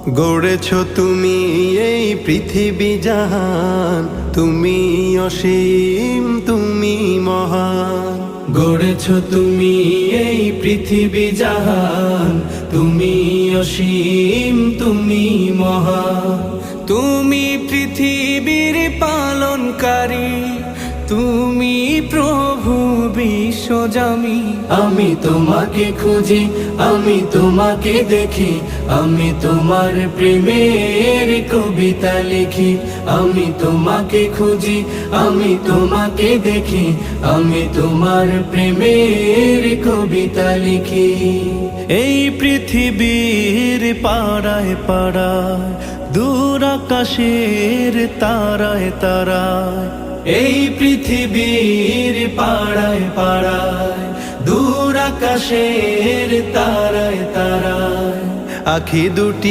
গড়েছ তুমি এই পৃথিবী জাহান, তুমি অসীম তুমি মহান। গড়েছ তুমি এই পৃথিবী জাহান, তুমি অসীম তুমি মহান। তুমি পৃথিবীর পালনকারী, তুমি প্রভু বিশ্বজামি। আমি তোমাকে খুঁজি, আমি তোমাকে দেখি, আমি তোমার প্রেমের কবিতা লিখি। আমি তোমাকে খুঁজি, আমি তোমাকে দেখি, আমি তোমার প্রেমের কবিতা লিখি। এই পৃথিবীর পাড়ায় পাড়ায়, দূর আকাশের তারায় তারায়। এই পৃথিবীর পাড়ায় পাড়ায়, দূর আকাশের তারায় তারায়। আখি দুটি